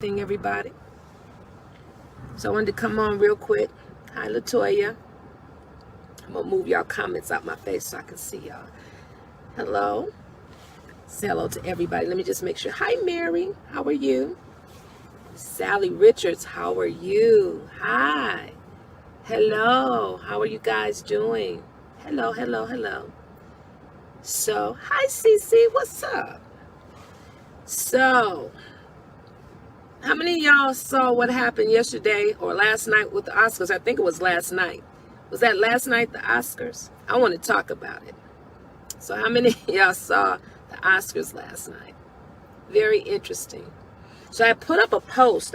everything, everybody. So I wanted to come on real quick. Hi, Latoya. I'm going to move y'all comments out my face so I can see y'all. Hello. Say hello to everybody. Let me just make sure. Hi, Mary. How are you? Sally Richards, how are you? Hi. Hello. How are you guys doing? Hello, hello, hello. So, hi, Cece. What's up? So, how many of y'all saw what happened yesterday or last night with the Oscars? I think it was last night. Was that last night, the Oscars? I want to talk about it. So how many of y'all saw the Oscars last night? Very interesting. So I put up a post.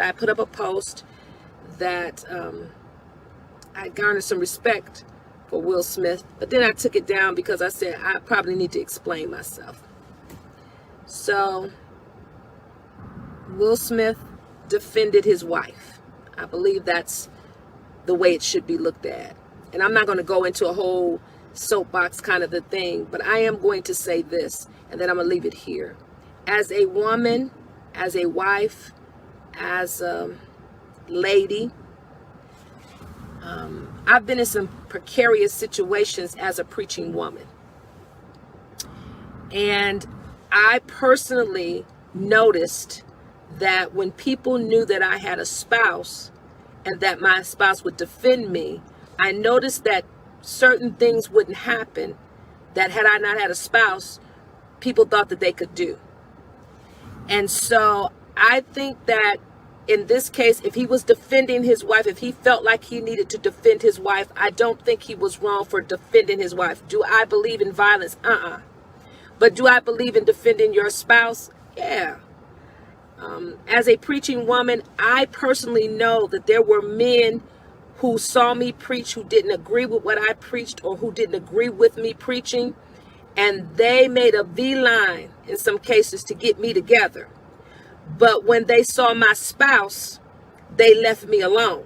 That I garnered some respect for Will Smith. But then I took it down because I said I probably need to explain myself. So Will Smith defended his wife. I believe that's the way it should be looked at. And I'm not going to go into a whole soapbox kind of a thing, but I am going to say this, and then I'm going to leave it here. As a woman, as a wife, as a lady, I've been in some precarious situations as a preaching woman. And I personally noticed that when people knew that I had a spouse and that my spouse would defend me, I noticed that certain things wouldn't happen that had I not had a spouse, people thought that they could do. And so I think that in this case, if he was defending his wife, if he felt like he needed to defend his wife, I don't think he was wrong for defending his wife. Do I believe in violence? But do I believe in defending your spouse? Yeah. As a preaching woman, I personally know that there were men who saw me preach, who didn't agree with what I preached or who didn't agree with me preaching. And they made a beeline in some cases to get me together. But when they saw my spouse, they left me alone.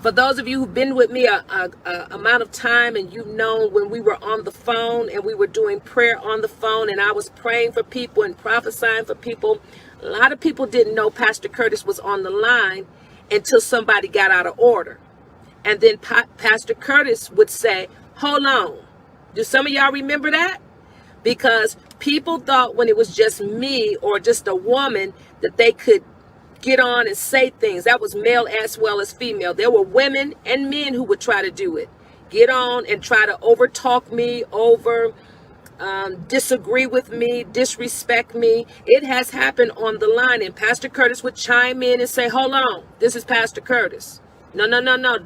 For those of you who've been with me a amount of time, and you've known when we were on the phone and we were doing prayer on the phone and I was praying for people and prophesying for people, a lot of people didn't know Pastor Curtis was on the line until somebody got out of order. And then Pastor Curtis would say, hold on. Do some of y'all remember that? Because people thought when it was just me or just a woman that they could get on and say things. That was male as well as female. There were women and men who would try to do it. Get on and try to overtalk me, disagree with me, disrespect me. It has happened on the line. And Pastor Curtis would chime in and say, hold on, this is Pastor Curtis. No,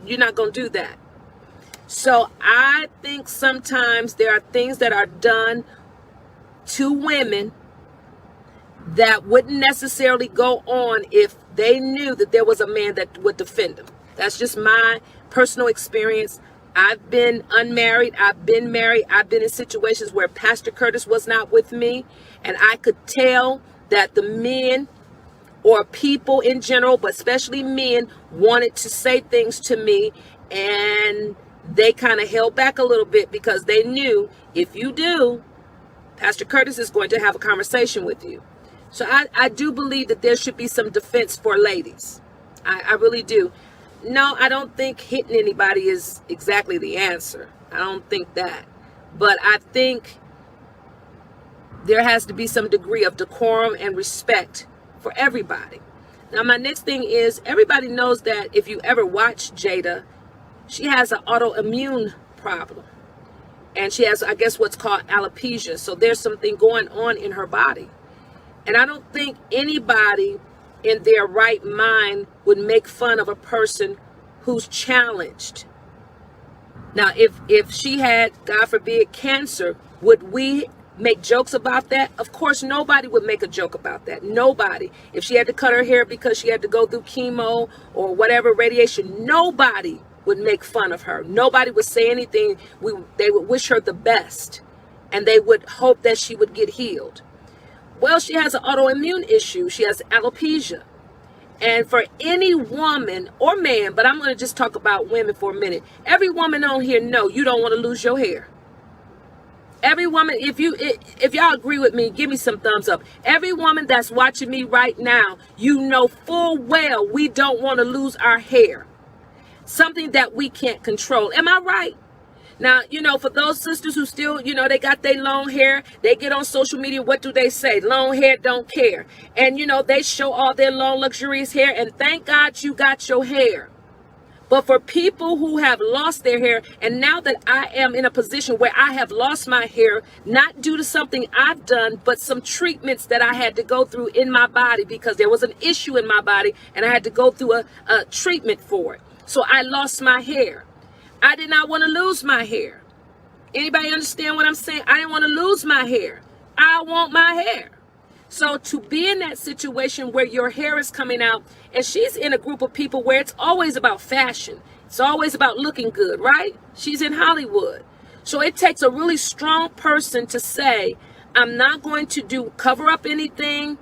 you're not going to do that. So I think sometimes there are things that are done to women that wouldn't necessarily go on if they knew that there was a man that would defend them. That's just my personal experience. I've been unmarried. I've been married. I've been in situations where Pastor Curtis was not with me. And I could tell that the men or people in general, but especially men, wanted to say things to me. And they kind of held back a little bit because they knew if you do, Pastor Curtis is going to have a conversation with you. So I do believe that there should be some defense for ladies. I really do. No, I don't think hitting anybody is exactly the answer. I don't think that. But I think there has to be some degree of decorum and respect for everybody. Now, my next thing is, everybody knows that if you ever watch Jada, she has an autoimmune problem. And she has, I guess, what's called alopecia. So there's something going on in her body. And I don't think anybody in their right mind would make fun of a person who's challenged. Now, if she had, God forbid, cancer, would we make jokes about that? Of course, nobody would make a joke about that. Nobody. If she had to cut her hair because she had to go through chemo or whatever, radiation, nobody would make fun of her. Nobody would say anything. They would wish her the best, and they would hope that she would get healed. Well, she has an autoimmune issue. She has alopecia. And for any woman or man, but I'm going to just talk about women for a minute. Every woman on here know you don't want to lose your hair. Every woman, if y'all agree with me, give me some thumbs up. Every woman that's watching me right now, you know full well we don't want to lose our hair. Something that we can't control. Am I right? Now, for those sisters who still, they got their long hair, they get on social media, what do they say? Long hair don't care. And, they show all their long, luxurious hair, and thank God you got your hair. But for people who have lost their hair, and now that I am in a position where I have lost my hair, not due to something I've done, but some treatments that I had to go through in my body because there was an issue in my body and I had to go through a treatment for it. So I lost my hair. I did not want to lose my hair. Anybody understand what I'm saying? I didn't want to lose my hair. I want my hair. So to be in that situation where your hair is coming out, and she's in a group of people where it's always about fashion. It's always about looking good, right? She's in Hollywood. So it takes a really strong person to say, I'm not going to cover up anything.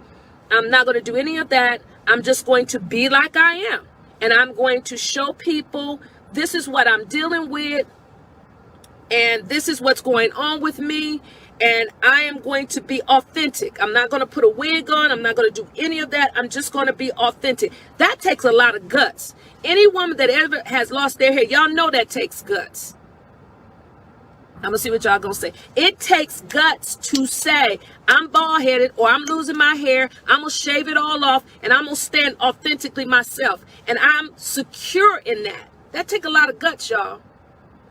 I'm not going to do any of that. I'm just going to be like I am. And I'm going to show people this is what I'm dealing with. And this is what's going on with me. And I am going to be authentic. I'm not going to put a wig on. I'm not going to do any of that. I'm just going to be authentic. That takes a lot of guts. Any woman that ever has lost their hair, y'all know that takes guts. I'm going to see what y'all going to say. It takes guts to say, I'm bald headed or I'm losing my hair. I'm going to shave it all off and I'm going to stand authentically myself. And I'm secure in that. That takes a lot of guts, y'all.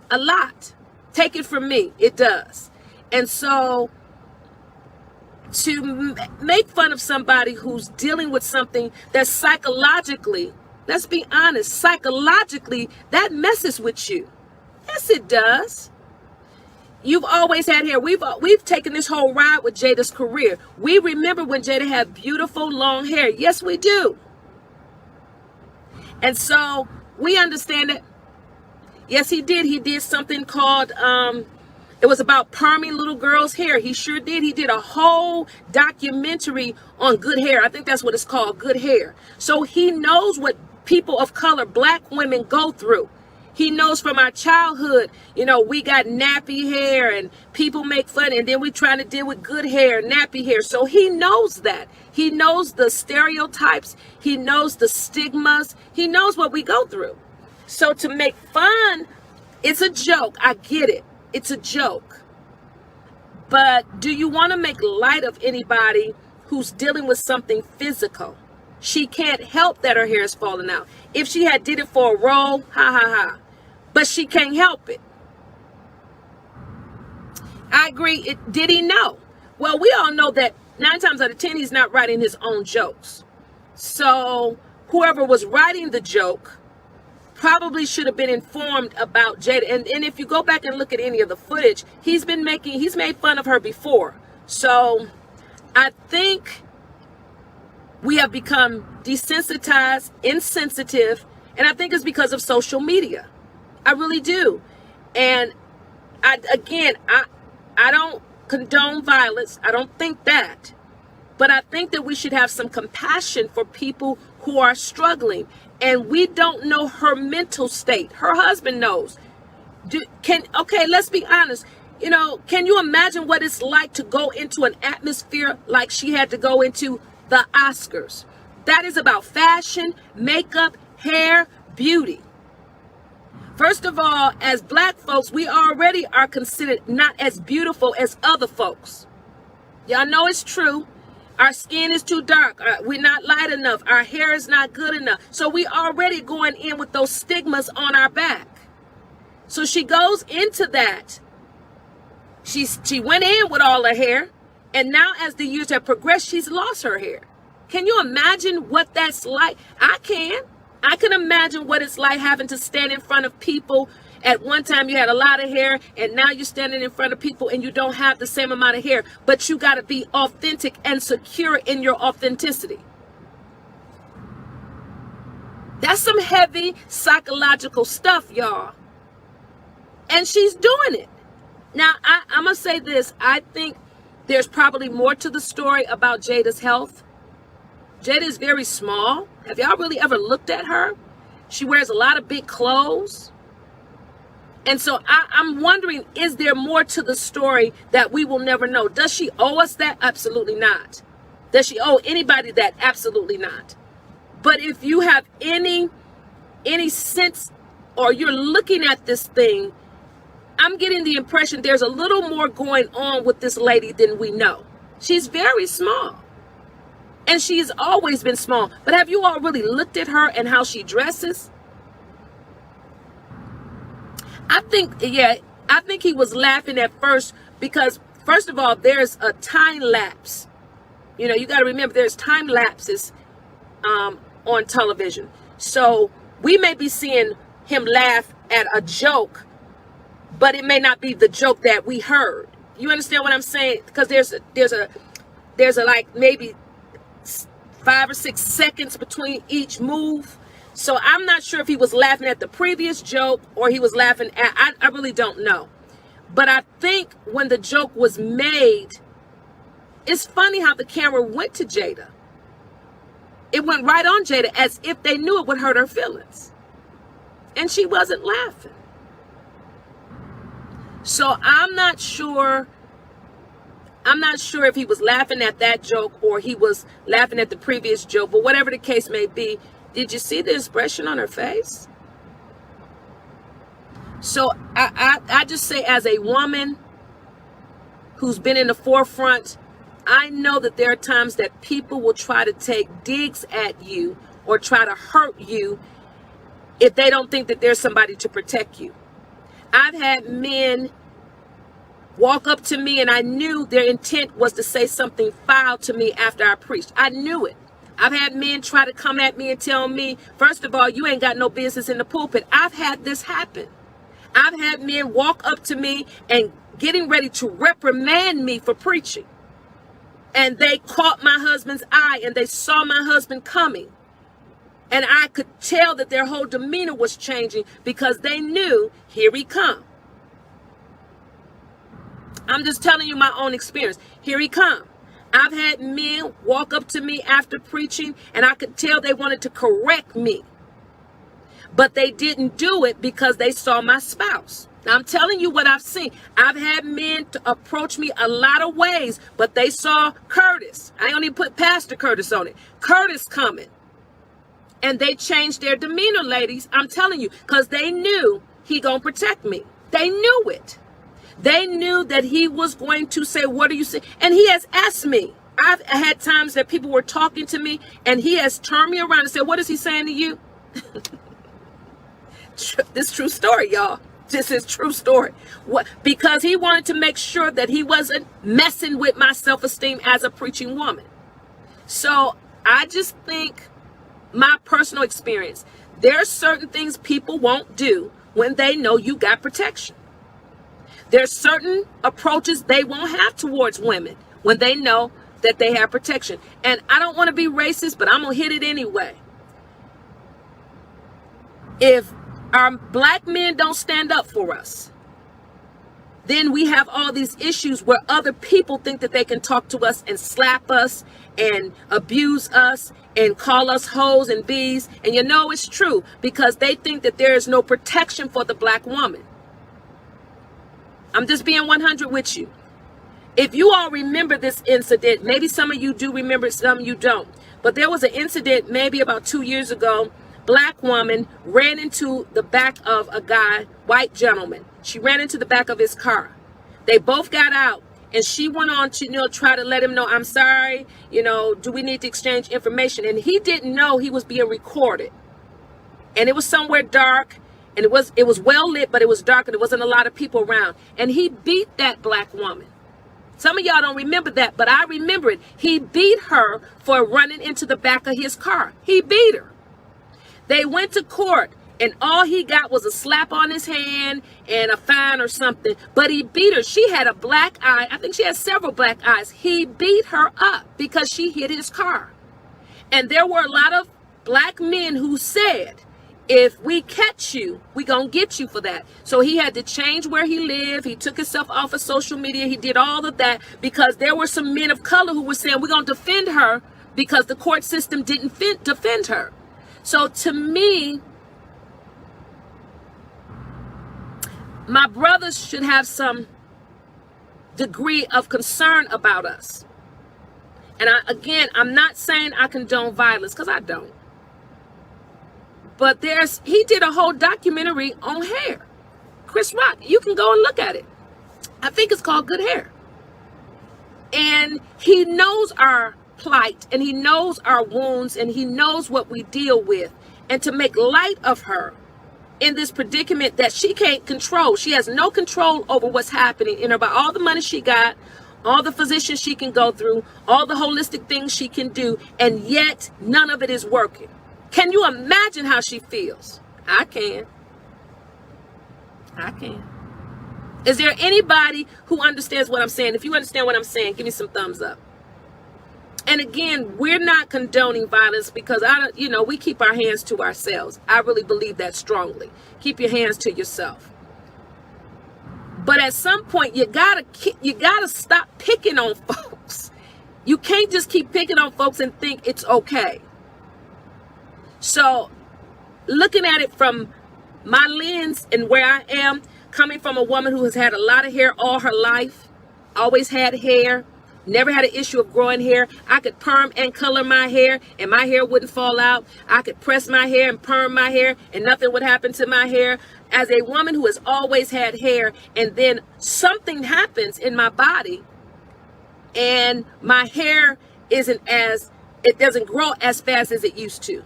A lot. Take it from me. It does. And so to make fun of somebody who's dealing with something that psychologically, let's be honest, psychologically, that messes with you. Yes, it does. You've always had hair. We've taken this whole ride with Jada's career. We remember when Jada had beautiful long hair. Yes, we do. And so we understand it. Yes, he did. He did something called, it was about perming little girls' hair. He sure did. He did a whole documentary on good hair. I think that's what it's called, good hair. So he knows what people of color, black women, go through. He knows from our childhood, we got nappy hair and people make fun. And then we trying to deal with good hair, nappy hair. So he knows that. He knows the stereotypes. He knows the stigmas. He knows what we go through. So to make fun, it's a joke. I get it. It's a joke. But do you want to make light of anybody who's dealing with something physical? She can't help that her hair is falling out. If she had did it for a role, ha ha ha. But she can't help it. I agree. Did he know? Well, we all know that 9 times out of 10, he's not writing his own jokes. So whoever was writing the joke probably should have been informed about Jada. And if you go back and look at any of the footage, he's made fun of her before. So I think we have become desensitized, insensitive, and I think it's because of social media. I really do. And I don't condone violence. I don't think that. But I think that we should have some compassion for people who are struggling. And we don't know her mental state. Her husband knows. Okay, let's be honest. Can you imagine what it's like to go into an atmosphere like she had to go into the Oscars? That is about fashion, makeup, hair, beauty. First of all, as black folks, we already are considered not as beautiful as other folks. Y'all know it's true. Our skin is too dark. We're not light enough. Our hair is not good enough. So we already going in with those stigmas on our back. So she goes into that. She went in with all her hair. And now as the years have progressed, she's lost her hair. Can you imagine what that's like? I can imagine what it's like having to stand in front of people. At one time you had a lot of hair and now you're standing in front of people and you don't have the same amount of hair, but you got to be authentic and secure in your authenticity. That's some heavy psychological stuff, y'all. And she's doing it. Now, I'm going to say this. I think there's probably more to the story about Jada's health. Jada is very small. Have y'all really ever looked at her? She wears a lot of big clothes. And so I'm wondering, is there more to the story that we will never know? Does she owe us that? Absolutely not. Does she owe anybody that? Absolutely not. But if you have any sense, or you're looking at this thing, I'm getting the impression there's a little more going on with this lady than we know. She's very small. And she's always been small. But have you all really looked at her and how she dresses? I think he was laughing at first because, first of all, there's a time lapse. You know, you got to remember there's time lapses on television. So we may be seeing him laugh at a joke, but it may not be the joke that we heard. You understand what I'm saying? Because there's a like maybe 5 or 6 seconds between each move. So I'm not sure if he was laughing at the previous joke or he was laughing at, I really don't know. But I think when the joke was made, it's funny how the camera went to Jada. It went right on Jada as if they knew it would hurt her feelings. And she wasn't laughing. So I'm not sure if he was laughing at that joke or he was laughing at the previous joke, but whatever the case may be, did you see the expression on her face? So I just say, as a woman who's been in the forefront, I know that there are times that people will try to take digs at you or try to hurt you if they don't think that there's somebody to protect you. I've had men walk up to me and I knew their intent was to say something foul to me after I preached. I knew it. I've had men try to come at me and tell me, first of all, you ain't got no business in the pulpit. I've had this happen. I've had men walk up to me and getting ready to reprimand me for preaching. And they caught my husband's eye and they saw my husband coming. And I could tell that their whole demeanor was changing because they knew, here he come. I'm just telling you my own experience. Here he come. I've had men walk up to me after preaching and I could tell they wanted to correct me. But they didn't do it because they saw my spouse. Now, I'm telling you what I've seen. I've had men to approach me a lot of ways, but they saw Curtis. I only put Pastor Curtis on it. Curtis coming. And they changed their demeanor, ladies. I'm telling you, because they knew he gonna protect me. They knew it. They knew that he was going to say, what do you say? And he has asked me. I've had times that people were talking to me and he has turned me around and said, what is he saying to you? This is true story, y'all. This is true story. What? Because he wanted to make sure that he wasn't messing with my self-esteem as a preaching woman. So I just think, my personal experience, there are certain things people won't do when they know you got protection. There's certain approaches they won't have towards women when they know that they have protection. And I don't want to be racist, but I'm going to hit it anyway. If our black men don't stand up for us, then we have all these issues where other people think that they can talk to us and slap us and abuse us and call us hoes and bees. And you know it's true because they think that there is no protection for the black woman. I'm just being 100 with you. If you all remember this incident, maybe some of you do remember it, some of you don't. But there was an incident maybe about 2 years ago. Black woman ran into the back of a guy, white gentleman. She ran into the back of his car. They both got out. And she went on to, try to let him know, I'm sorry, do we need to exchange information? And he didn't know he was being recorded. And it was somewhere dark, and it was well lit, but it was dark, and there wasn't a lot of people around. And he beat that black woman. Some of y'all don't remember that, but I remember it. He beat her for running into the back of his car. He beat her. They went to court. And all he got was a slap on his hand and a fine or something. But he beat her. She had a black eye. I think she had several black eyes. He beat her up because she hit his car. And there were a lot of black men who said, if we catch you, we gonna get you for that. So he had to change where he lived. He took himself off of social media. He did all of that because there were some men of color who were saying, we're gonna defend her because the court system didn't defend her. So to me, My brothers should have some degree of concern about us. And I'm not saying I condone violence, because I don't. But he did a whole documentary on hair. Chris Rock, you can go and look at it. I think it's called Good Hair. And he knows our plight, and he knows our wounds, and he knows what we deal with. And to make light of her in this predicament that she can't control. She has no control over what's happening in her body. All the money she got, all the physicians she can go through, all the holistic things she can do, and yet none of it is working. Can you imagine how she feels? I can. Is there anybody who understands what I'm saying? If you understand what I'm saying, give me some thumbs up. And again, we're not condoning violence, because we keep our hands to ourselves. I really believe that strongly. Keep your hands to yourself. But at some point, you gotta stop picking on folks. You can't just keep picking on folks and think it's okay. So, looking at it from my lens and where I am, coming from a woman who has had a lot of hair all her life, always had hair, never had an issue of growing hair. I could perm and color my hair and my hair wouldn't fall out. I could press my hair and perm my hair and nothing would happen to my hair. As a woman who has always had hair, and then something happens in my body and my hair it doesn't grow as fast as it used to.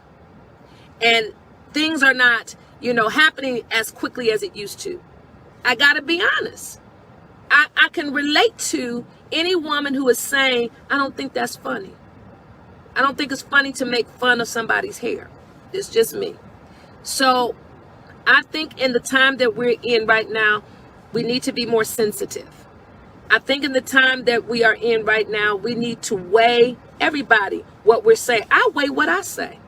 And things are not, happening as quickly as it used to. I gotta be honest. I can relate to any woman who is saying, I don't think that's funny. I don't think it's funny to make fun of somebody's hair. It's just me. So I think in the time that we're in right now, we need to be more sensitive. I think in the time that we are in right now, we need to weigh everybody what we're saying. I weigh what I say.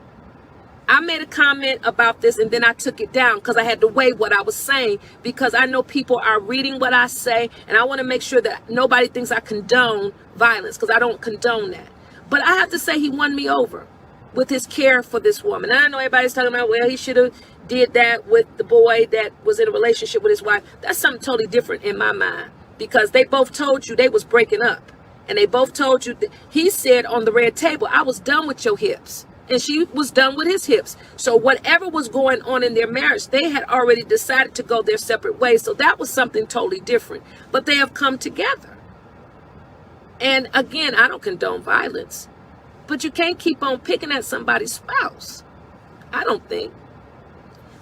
I made a comment about this and then I took it down because I had to weigh what I was saying, because I know people are reading what I say, and I want to make sure that nobody thinks I condone violence, because I don't condone that. But I have to say, he won me over with his care for this woman. And I know everybody's talking about, well, he should have did that with the boy that was in a relationship with his wife. That's something totally different in my mind, because they both told you they was breaking up, and they both told you that he said on the red table, I was done with your hips. And she was done with his hips. So whatever was going on in their marriage, they had already decided to go their separate ways. So that was something totally different. But they have come together. And again, I don't condone violence. But you can't keep on picking at somebody's spouse. I don't think.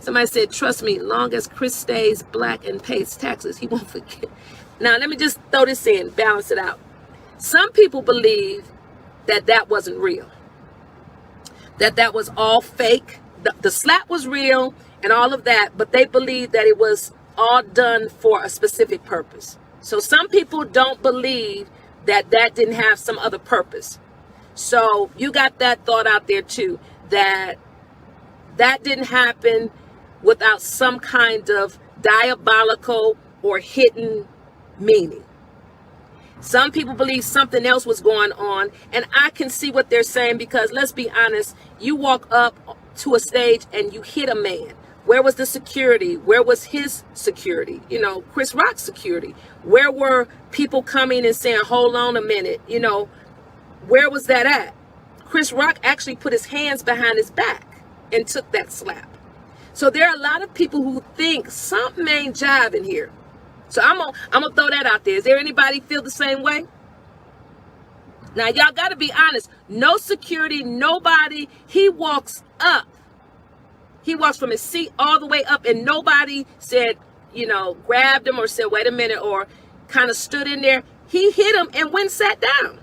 Somebody said, trust me, long as Chris stays black and pays taxes, he won't forget. Now, let me just throw this in, balance it out. Some people believe that that wasn't real. That was all fake. The slap was real and all of that, but they believe that it was all done for a specific purpose. So some people don't believe that didn't have some other purpose. So you got that thought out there too, that didn't happen without some kind of diabolical or hidden meaning. Some people believe something else was going on, and I can see what they're saying, because let's be honest, you walk up to a stage and you hit a man. Where was the security? Where was his security? Chris Rock's security. Where were people coming and saying, hold on a minute? Where was that at? Chris Rock actually put his hands behind his back and took that slap. So there are a lot of people who think something ain't jiving here. So I'm gonna throw that out there. Is there anybody feel the same way? Now, y'all got to be honest. No security, nobody. He walks up. He walks from his seat all the way up, and nobody said, grabbed him or said, wait a minute, or kind of stood in there. He hit him and went and sat down.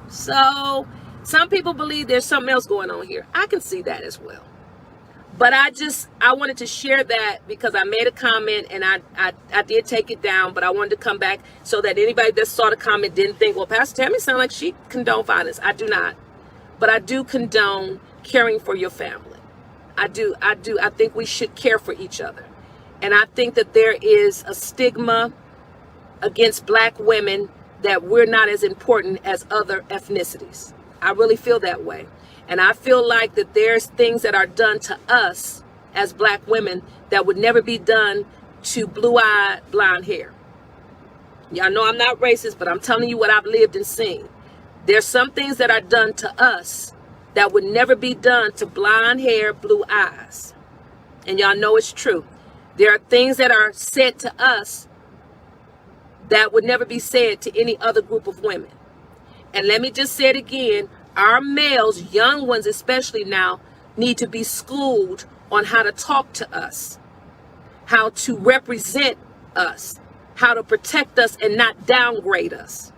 So some people believe there's something else going on here. I can see that as well. But I wanted to share that because I made a comment and I did take it down, but I wanted to come back so that anybody that saw the comment didn't think, well, Pastor Tammy sounds like she condone violence. I do not. But I do condone caring for your family. I do. I think we should care for each other. And I think that there is a stigma against black women that we're not as important as other ethnicities. I really feel that way. And I feel like that there's things that are done to us as black women that would never be done to blue-eyed blonde hair. Y'all know I'm not racist, but I'm telling you what I've lived and seen. There's some things that are done to us that would never be done to blonde hair, blue eyes. And y'all know it's true. There are things that are said to us that would never be said to any other group of women. And let me just say it again. Our males, young ones especially now, need to be schooled on how to talk to us, how to represent us, how to protect us and not downgrade us.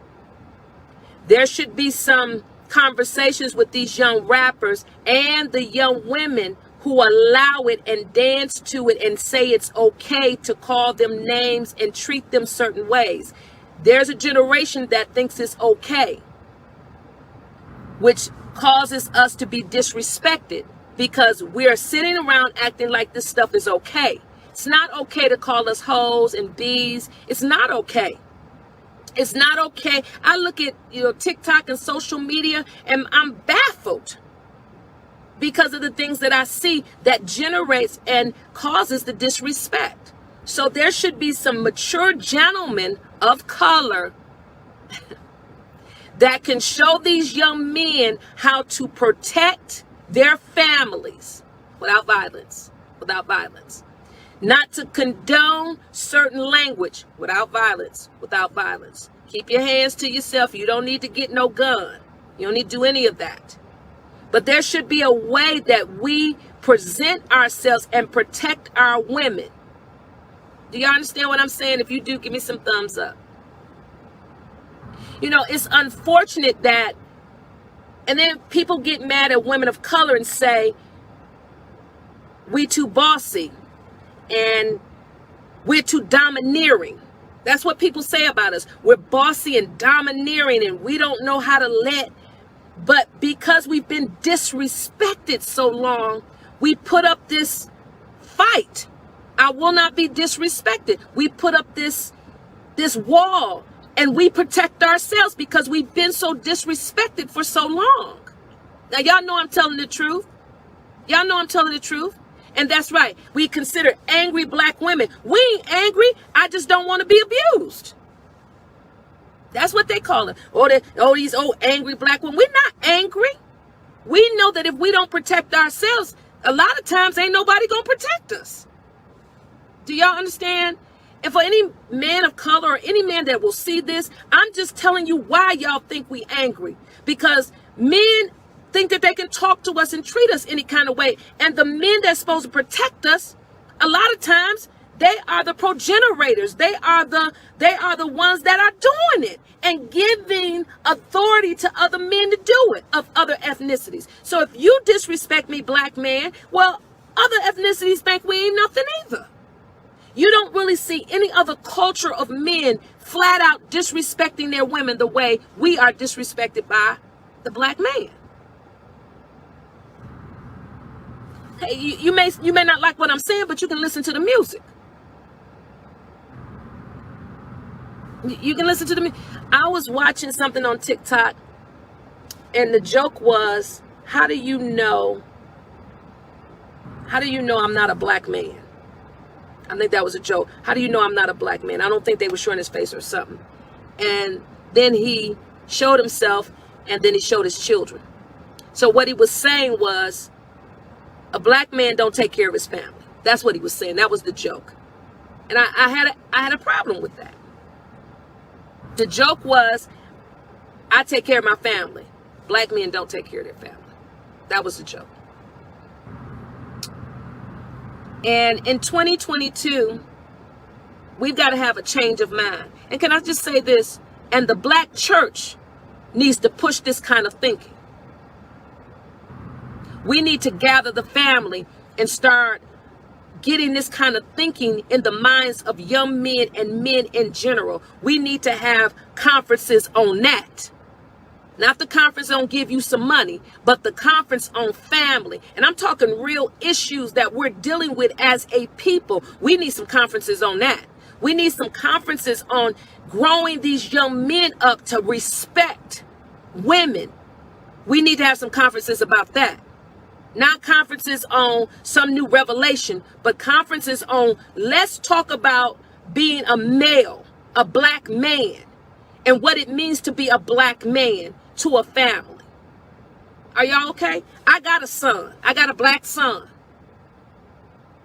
There should be some conversations with these young rappers and the young women who allow it and dance to it and say it's okay to call them names and treat them certain ways. There's a generation that thinks it's okay, which causes us to be disrespected because we're sitting around acting like this stuff is okay. It's not okay to call us hoes and bees. It's not okay. It's not okay. I look at TikTok and social media and I'm baffled because of the things that I see that generates and causes the disrespect. So there should be some mature gentlemen of color that can show these young men how to protect their families without violence, not to condone certain language without violence. Keep your hands to yourself. You don't need to get no gun. You don't need to do any of that. But there should be a way that we present ourselves and protect our women. Do you understand what I'm saying? If you do, give me some thumbs up. It's unfortunate that, and then people get mad at women of color and say, we too bossy and we're too domineering. That's what people say about us. We're bossy and domineering and we don't know how to let. But because we've been disrespected so long, we put up this fight. I will not be disrespected. We put up this wall and we protect ourselves because we've been so disrespected for so long. Now, y'all know I'm telling the truth. And that's right. We consider angry black women. We ain't angry. I just don't want to be abused. That's what they call it. These old angry black women. We're not angry. We know that if we don't protect ourselves, a lot of times ain't nobody gonna protect us. Do y'all understand? And for any man of color or any man that will see this, I'm just telling you why y'all think we angry. Because men think that they can talk to us and treat us any kind of way. And the men that's supposed to protect us, a lot of times, they are the progenitors. They are the ones that are doing it and giving authority to other men to do it, of other ethnicities. So if you disrespect me, black man, well, other ethnicities think we ain't nothing either. You don't really see any other culture of men flat out disrespecting their women the way we are disrespected by the black man. Hey, you may not like what I'm saying, but you can listen to the music. You can listen to the music. I was watching something on TikTok, and the joke was, how do you know I'm not a black man? I think that was a joke. How do you know I'm not a black man? I don't think they were showing his face or something. And then he showed himself, and then he showed his children. So what he was saying was, a black man don't take care of his family. That's what he was saying. That was the joke. And I had a problem with that. The joke was, I take care of my family. Black men don't take care of their family. That was the joke. And in 2022, we've got to have a change of mind. And can I just say this? And the black church needs to push this kind of thinking. We need to gather the family and start getting this kind of thinking in the minds of young men and men in general. We need to have conferences on that. Not the conference on give you some money, but the conference on family. And I'm talking real issues that we're dealing with as a people. We need some conferences on that. We need some conferences on growing these young men up to respect women. We need to have some conferences about that. Not conferences on some new revelation, but conferences on let's talk about being a male, a black man, and what it means to be a black man to a family. Are y'all okay? I got a son. I got a black son.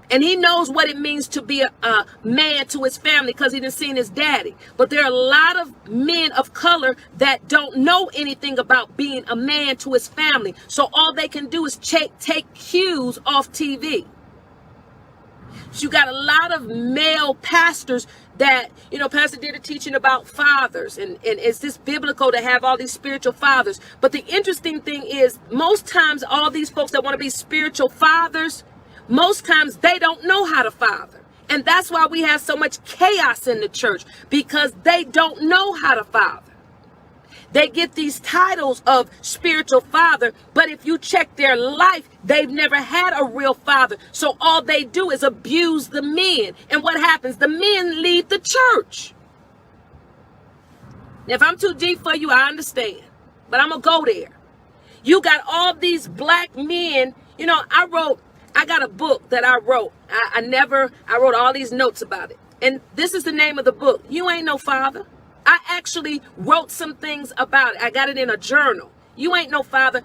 And he knows what it means to be a man to his family because he done seen his daddy. But there are a lot of men of color that don't know anything about being a man to his family. So all they can do is take cues off TV. So you got a lot of male pastors that, Pastor did a teaching about fathers. And is this biblical to have all these spiritual fathers? But the interesting thing is most times all these folks that want to be spiritual fathers, most times they don't know how to father. And that's why we have so much chaos in the church, because they don't know how to father. They get these titles of spiritual father, but if you check their life, they've never had a real father. So all they do is abuse the men. And what happens? The men leave the church. Now, if I'm too deep for you, I understand, but I'm going to go there. You got all these black men. I got a book that I wrote. I wrote all these notes about it. And this is the name of the book. You Ain't No Father. I actually wrote some things about it. I got it in a journal. You Ain't No Father.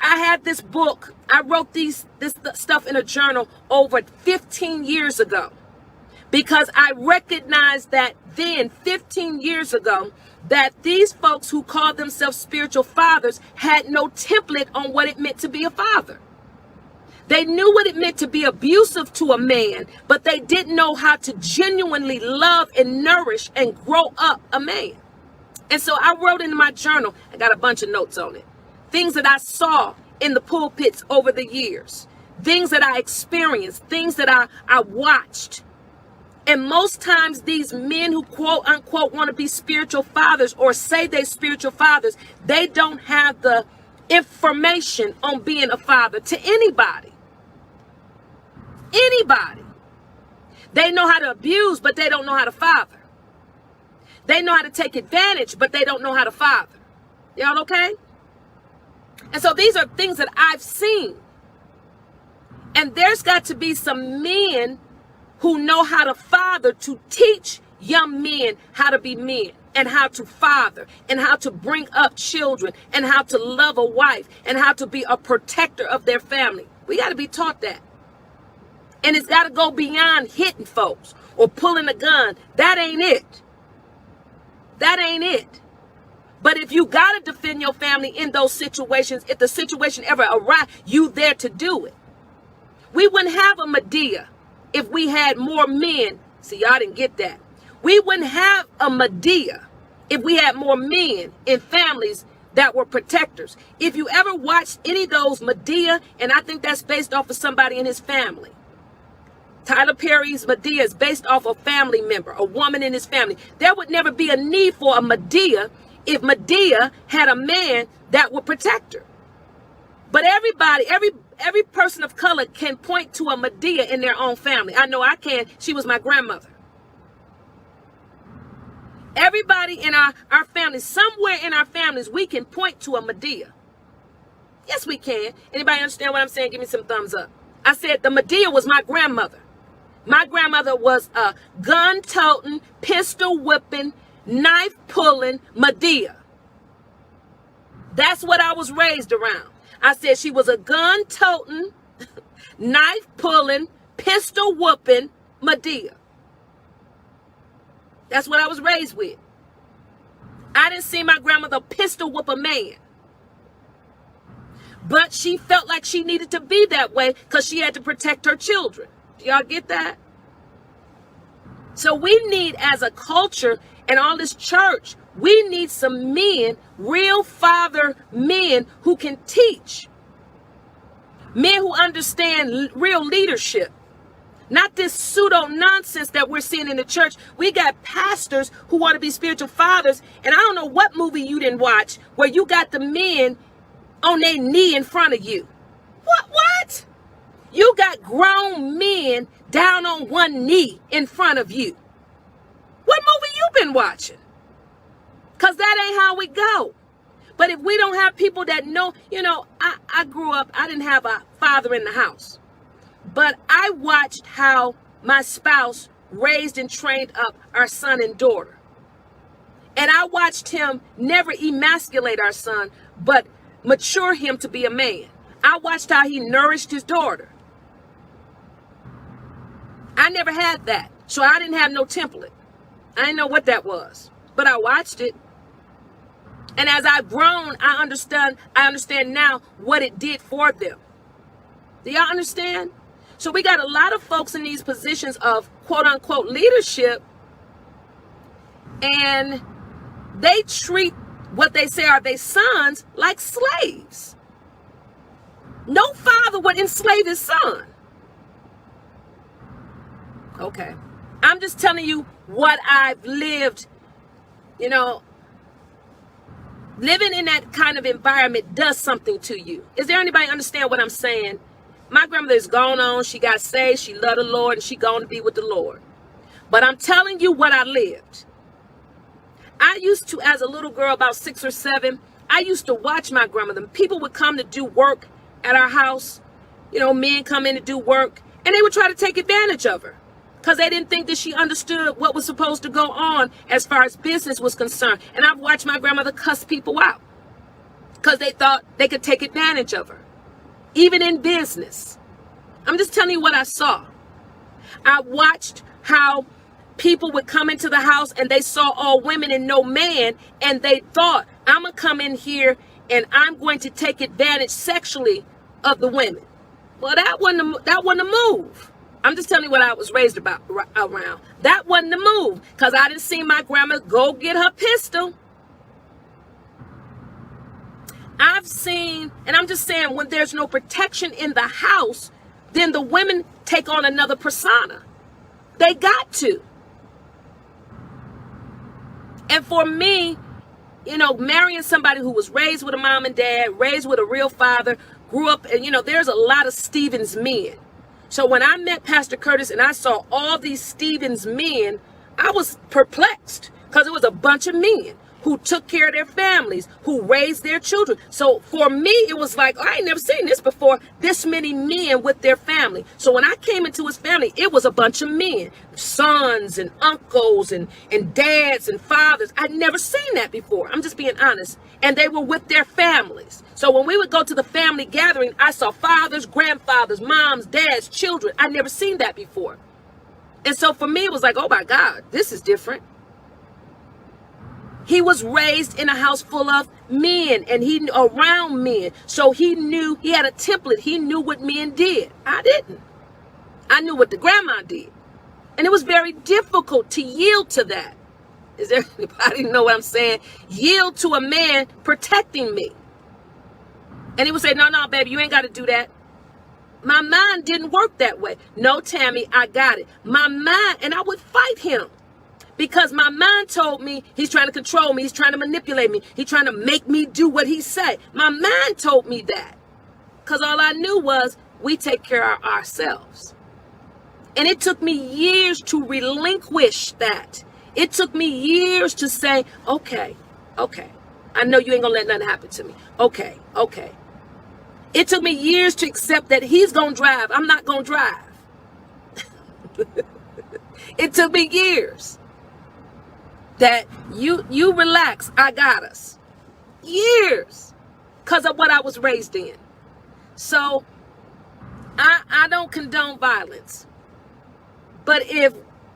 I had this book. I wrote this stuff in a journal over 15 years ago because I recognized that then 15 years ago that these folks who call themselves spiritual fathers had no template on what it meant to be a father. They knew what it meant to be abusive to a man, but they didn't know how to genuinely love and nourish and grow up a man. And so I wrote in my journal, I got a bunch of notes on it, things that I saw in the pulpits over the years, things that I experienced, things that I watched. And most times these men who quote unquote want to be spiritual fathers or say they're spiritual fathers, they don't have the information on being a father to anybody. Anybody. They know how to abuse, but they don't know how to father. They know how to take advantage, but they don't know how to father. Y'all okay? And so these are things that I've seen. And there's got to be some men who know how to father to teach young men how to be men and how to father and how to bring up children and how to love a wife and how to be a protector of their family. We got to be taught that. And it's got to go beyond hitting folks or pulling a gun. That ain't it. That ain't it. But if you got to defend your family in those situations, if the situation ever arrives, you there to do it. We wouldn't have a Medea if we had more men. See, y'all didn't get that. We wouldn't have a Medea if we had more men in families that were protectors. If you ever watched any of those Medea, and I think that's based off of somebody in his family. Tyler Perry's Medea is based off a family member, a woman in his family. There would never be a need for a Medea if Medea had a man that would protect her. But everybody, every person of color can point to a Medea in their own family. I know I can. She was my grandmother. Everybody in our families, somewhere in our families, we can point to a Medea. Yes, we can. Anybody understand what I'm saying? Give me some thumbs up. I said the Medea was my grandmother. My grandmother was a gun-toting, pistol-whipping, knife-pulling Medea. That's what I was raised around. I said she was a gun-toting, knife-pulling, pistol-whooping Medea. That's what I was raised with. I didn't see my grandmother pistol whoop a man. But she felt like she needed to be that way because she had to protect her children. Do y'all get that? So we need, as a culture and all this church, we need some men, real father men who can teach. Men who understand real leadership. Not this pseudo nonsense that we're seeing in the church. We got pastors who want to be spiritual fathers. And I don't know what movie you didn't watch where you got the men on their knee in front of you. What? You got grown men down on one knee in front of you. What movie you been watching? Because that ain't how we go. But if we don't have people that know, I grew up, I didn't have a father in the house. But I watched how my spouse raised and trained up our son and daughter. And I watched him never emasculate our son, but mature him to be a man. I watched how he nourished his daughter. I never had that. So I didn't have no template. I didn't know what that was. But I watched it. And as I've grown, I understand now what it did for them. Do y'all understand? So we got a lot of folks in these positions of quote unquote leadership, and they treat what they say are their sons like slaves. No father would enslave his son. Okay. I'm just telling you what I've lived. Living in that kind of environment does something to you. Is there anybody understand what I'm saying? My grandmother is gone on. She got saved. She loved the Lord, and she gone to be with the Lord. But I'm telling you what I lived. I used to, as a little girl, about 6 or 7, I used to watch my grandmother. People would come to do work at our house. Men come in to do work, and they would try to take advantage of her because they didn't think that she understood what was supposed to go on as far as business was concerned. And I've watched my grandmother cuss people out because they thought they could take advantage of her, even in business. I'm just telling you what I saw. I watched how people would come into the house and they saw all women and no man, and they thought, I'm going to come in here and I'm going to take advantage sexually of the women. Well, that wasn't the move. I'm just telling you what I was raised around. That wasn't the move, because I didn't see my grandma go get her pistol. I've seen, and I'm just saying, when there's no protection in the house, then the women take on another persona. They got to. And for me, marrying somebody who was raised with a mom and dad, raised with a real father, grew up, and there's a lot of Stevens men. So when I met Pastor Curtis and I saw all these Stevens men, I was perplexed, because it was a bunch of men who took care of their families, who raised their children. So for me, it was like, I ain't never seen this before, this many men with their family. So when I came into his family, it was a bunch of men, sons and uncles and dads and fathers. I'd never seen that before. I'm just being honest. And they were with their families. So when we would go to the family gathering, I saw fathers, grandfathers, moms, dads, children. I'd never seen that before. And so for me, it was like, oh my God, this is different. He was raised in a house full of men, and he around men. So he knew, he had a template. He knew what men did. I didn't. I knew what the grandma did. And it was very difficult to yield to that. Is there anybody know what I'm saying? Yield to a man protecting me. And he would say, no, baby, you ain't got to do that. My mind didn't work that way. No, Tammy, I got it. My mind, and I would fight him. Because my mind told me he's trying to control me. He's trying to manipulate me. He's trying to make me do what he said. My mind told me that. Because all I knew was we take care of ourselves. And it took me years to relinquish that. It took me years to say, okay. I know you ain't going to let nothing happen to me. Okay. It took me years to accept that he's going to drive. I'm not going to drive. It took me years. That you relax, I got us. Years. Because of what I was raised in. So, I don't condone violence. But if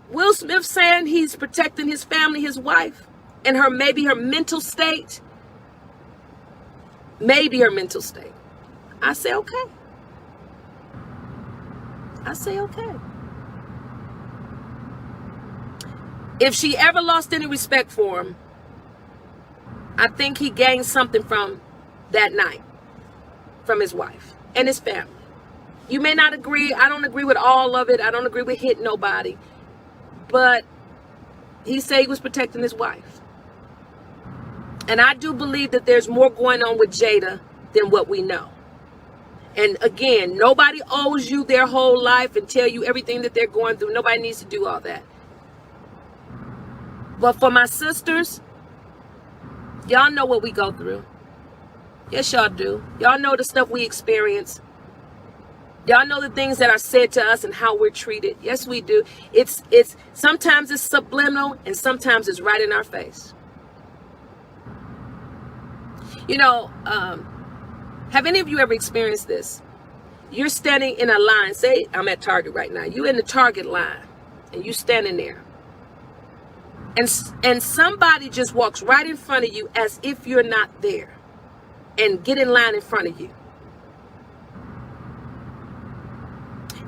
Will Smith saying he's protecting his family, his wife, and maybe her mental state, I say okay. If she ever lost any respect for him, I think he gained something from that night, from his wife and his family. You may not agree. I don't agree with all of it. I don't agree with hitting nobody. But he said he was protecting his wife. And I do believe that there's more going on with Jada than what we know. And again, nobody owes you their whole life and tell you everything that they're going through. Nobody needs to do all that. But for my sisters, y'all know what we go through. Yes, y'all do. Y'all know the stuff we experience. Y'all know the things that are said to us and how we're treated. Yes, we do. It's sometimes it's subliminal and sometimes it's right in our face. You know, have any of you ever experienced this? You're standing in a line. Say I'm at Target right now. You in the Target line and you standing there. And somebody just walks right in front of you as if you're not there and get in line in front of you.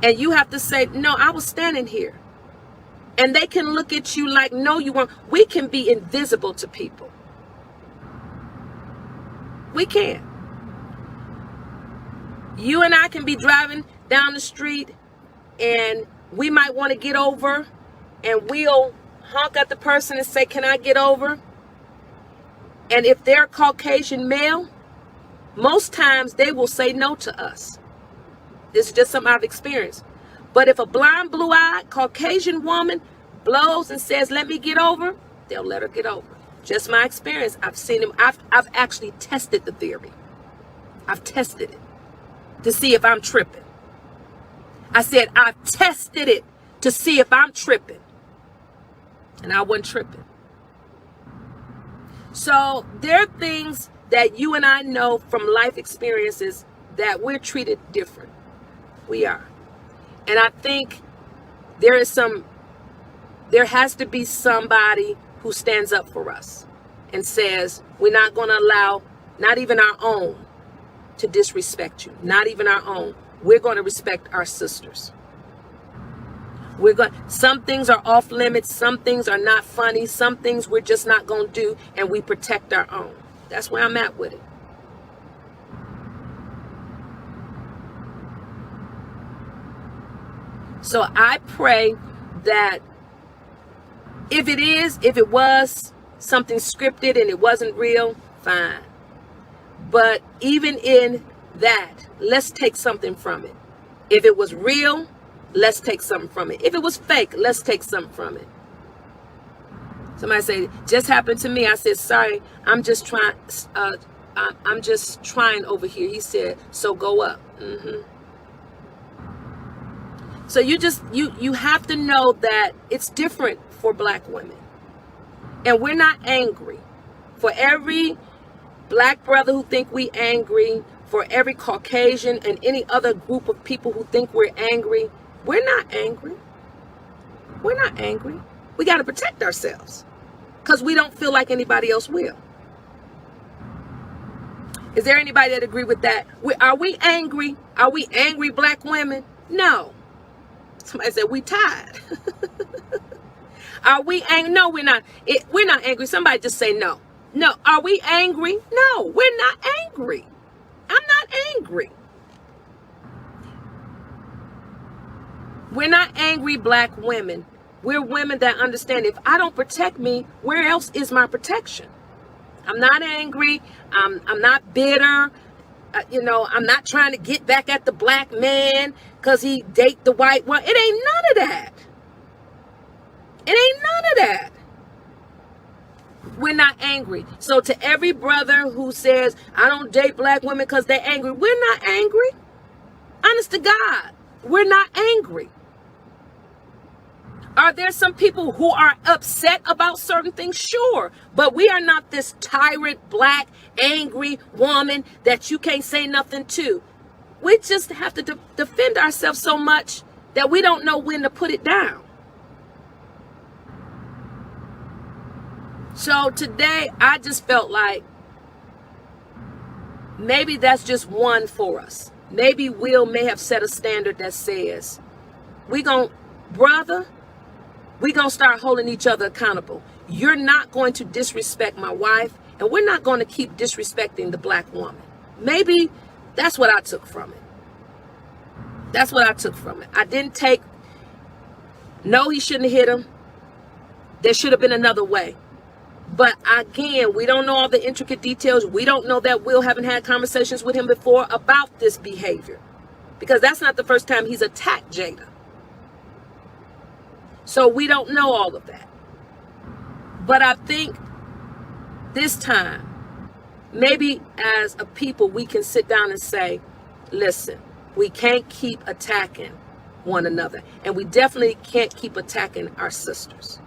And you have to say, no, I was standing here. And they can look at you like, no, you weren't. We can be invisible to people. We can. You and I can be driving down the street and we might want to get over and we'll honk at the person and say, can I get over? And if they're Caucasian male, most times they will say no to us. This is just something I've experienced. But if a blind, blue-eyed Caucasian woman blows and says, let me get over, they'll let her get over. Just my experience. I've seen them. I've actually tested the theory. I've tested it to see if I'm tripping. I said, I've tested it to see if I'm tripping. And I wasn't tripping. So there are things that you and I know from life experiences that we're treated different. We are. And I think there has to be somebody who stands up for us and says, we're not going to allow, not even our own, to disrespect you. Not even our own. We're going to respect our sisters. Some things are off limits. Some things are not funny. Some things we're just not going to do, and we protect our own. That's where I'm at with it. So I pray that if it was something scripted and it wasn't real, fine. But even in that, let's take something from it. If it was real, let's take something from it. If it was fake, let's take something from it. Somebody say, just happened to me. I said, sorry, I'm just trying over here. He said, so go up. So you have to know that it's different for black women. And we're not angry. For every black brother who think we angry, for every Caucasian and any other group of people who think we're angry, we're not angry. We're not angry. We got to protect ourselves because we don't feel like anybody else will. Is there anybody that agree with that? Are we angry? Are we angry black women? No. Somebody said we tired. Are we angry? No, we're not. We're not angry. Somebody just say no. No. Are we angry? No, we're not angry. I'm not angry. We're not angry black women. We're women that understand if I don't protect me, where else is my protection? I'm not angry. I'm not bitter. I'm not trying to get back at the black man because he date the white one. It ain't none of that. It ain't none of that. We're not angry. So to every brother who says, I don't date black women because they're angry, we're not angry. Honest to God, we're not angry. Are there some people who are upset about certain things? Sure. But we are not this tyrant, black, angry woman that you can't say nothing to. We just have to defend ourselves so much that we don't know when to put it down. So today, I just felt like maybe that's just one for us. Maybe Will may have set a standard that says, we're going to start holding each other accountable. You're not going to disrespect my wife, and we're not going to keep disrespecting the black woman. Maybe that's what I took from it. That's what I took from it. I didn't take, no, he shouldn't have hit him. There should have been another way. But again, we don't know all the intricate details. We don't know that Will haven't had conversations with him before about this behavior, because that's not the first time he's attacked Jada. So we don't know all of that. But I think this time, maybe as a people, we can sit down and say, listen, we can't keep attacking one another. And we definitely can't keep attacking our sisters.